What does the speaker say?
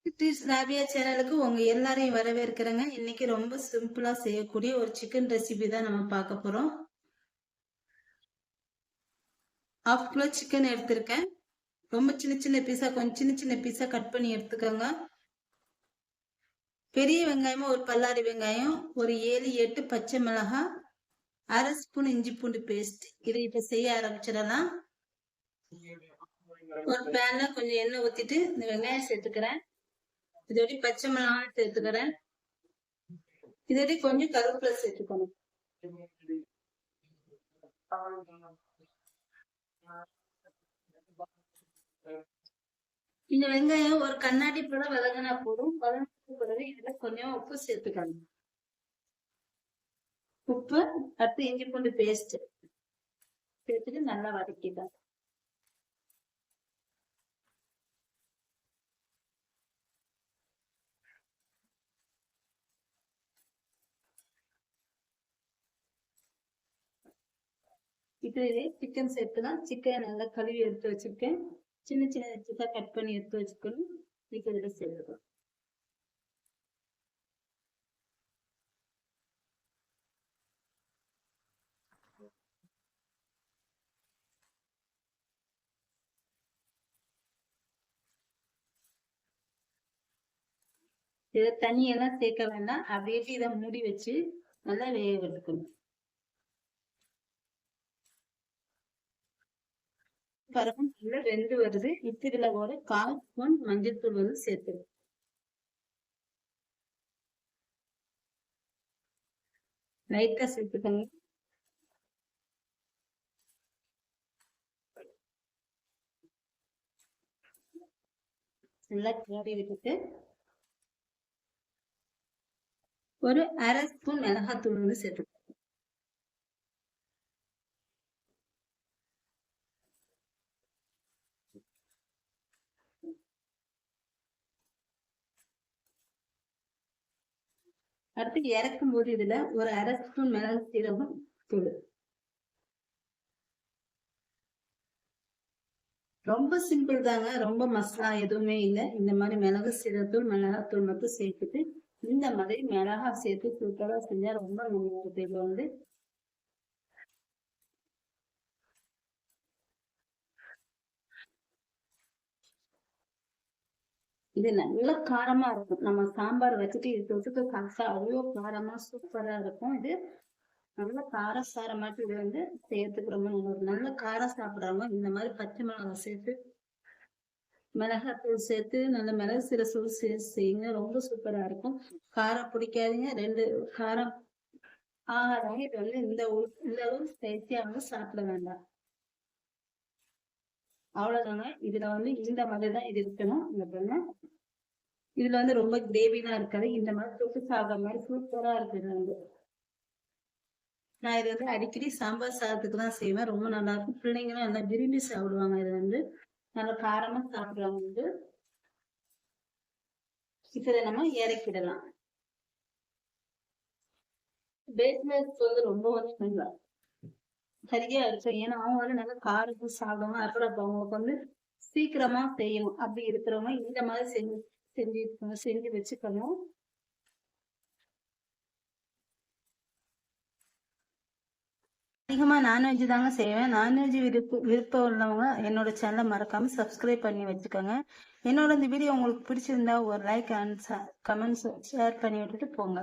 ராபியா சேனலுக்கு உங்க எல்லாரையும் வரவேற்கிறேங்க. இன்னைக்கு ரொம்ப சிம்பிளா செய்யக்கூடிய ஒரு சிக்கன் ரெசிபி தான் நம்ம பார்க்க போறோம். 1/2 கிலோ சிக்கன் எடுத்திருக்கேன். ரொம்ப சின்ன சின்ன பீஸா, கொஞ்சம் சின்ன சின்ன பீஸா கட் பண்ணி எடுத்துக்கோங்க. பெரிய வெங்காயமா ஒரு பல்லாரி வெங்காயம், ஒரு 7-8 பச்சை மிளகாய், 1/2 ஸ்பூன் இஞ்சி பூண்டு பேஸ்ட். இதை இப்ப செய்ய ஆரம்பிச்சிடலாம். ஒரு பேன்ல கொஞ்சம் எண்ணெய் ஊத்திட்டு இந்த வெங்காயம் சேர்த்துக்கிறேன். இதோட பச்சை மிளகாய் சேர்த்துக்கிறேன். இதோட கொஞ்சம் கருவேப்பிலை சேர்த்துக்கணும். இந்த வெங்காயம் ஒரு கண்ணாடி போல வதங்கினா போதும். வதங்கின பிறகு இதுல கொஞ்சம் உப்பு சேர்த்துக்கணும். உப்பு, அடுத்து இஞ்சி பூண்டு பேஸ்ட் சேர்த்துட்டு நல்லா வதக்கிடலாம். இதுவே சிக்கன் சேர்த்துலாம். சிக்கன் நல்லா கழுவி எடுத்து வச்சிருக்கேன். சின்ன சின்ன சிக்கா கட் பண்ணி எடுத்து வச்சுக்கணும். இதுல சேர்த்துக்கலாம். இதை தண்ணியெல்லாம் சேர்க்க வேண்டாம். அப்படியே இதை மூடி வச்சு நல்லா வேக எடுக்கணும். பருப்பு நல்லா வெந்து வருது. இப்ப இதுல ஒரு 1/4 ஸ்பூன் மஞ்சள் தூள் வந்து சேர்த்துருவோம். லைட்டா சேர்த்துக்கோங்க. நல்லா கிளறி விட்டுட்டு ஒரு 1/2 ஸ்பூன் மிளகாத்தூள் வந்து சேர்த்துக்கோங்க. அடுத்து இறக்கும் போது இதுல ஒரு 1/2 ஸ்பூன் மிளகு சீரகம் தூள். ரொம்ப சிம்பிள் தாங்க. ரொம்ப மசாலா எதுவுமே இல்லை. இந்த மாதிரி மிளகு சீரகத்தூள் மிளகாத்தூள் மட்டும் சேர்த்துட்டு இந்த மாதிரி மிளகா சேர்த்து சூப்பரா செஞ்சா ரொம்ப நல்லா இருக்கு. இது வந்து இது நல்ல காரமா இருக்கும். நம்ம சாம்பார் வச்சுட்டு இது தொட்டுட்டு சாப்பிட்டா அவ்வளோ காரமா சூப்பரா இருக்கும். இது நல்ல காரசாரமாட்டு இது வந்து செய்யறதுக்கு ரொம்ப நல்ல காரம் சாப்பிடுறவங்க இந்த மாதிரி பச்சை மிளகாய் சேர்த்து மிளகாத்தூள் சேர்த்து நல்ல மிளகு சீரகம் சேர்த்து செய்யுங்க. ரொம்ப சூப்பரா இருக்கும். காரம் பிடிக்காதீங்க, 2 காரம் ஆகாதவங்க இது வந்து இந்த அளவு ஸ்பைசியா வந்து சாப்பிட வேண்டாம். அவ்வளவுதாங்க. இதுல வந்து இந்த மாதிரிதான் இது இருக்கணும். இந்த பொண்ணு இதுல வந்து ரொம்ப கிரேவிலாம் இருக்காது. இந்த மாதிரி தொட்டு சாப்பிட்ற மாதிரி சூப்பரா இருக்கு. இது வந்து நான் இது வந்து அடிக்கடி சாம்பார் சாதத்துக்கு தான் செய்வேன். ரொம்ப நல்லா இருக்கும். பிள்ளைங்களும் நல்லா விரும்பி சாப்பிடுவாங்க. இது வந்து நல்லா காரமா சாப்பிடுறவங்க வந்து இதை நம்ம இறக்கிடலாம். பேஸ்மெண்ட் வந்து ரொம்ப வந்து சரியா இருக்கும். ஏன்னா அவங்க வந்து நல்லா காரத்தை சாப்பிடுவாங்க. அப்புறம் அவங்களுக்கு வந்து சீக்கிரமா செய்யணும். அப்படி இருக்கிறவங்க இந்த மாதிரி செஞ்சு வச்சுக்கணும். அதிகமா நான்வெஜ் தாங்க செய்வேன். நான்வெஜ் விருப்பம் உள்ளவங்க என்னோட சேனலை மறக்காம சப்ஸ்கிரைப் பண்ணி வச்சுக்கோங்க. என்னோட இந்த வீடியோ உங்களுக்கு பிடிச்சிருந்தா ஒரு லைக் அண்ட் கமெண்ட்ஸ் ஷேர் பண்ணி விட்டுட்டு போங்க.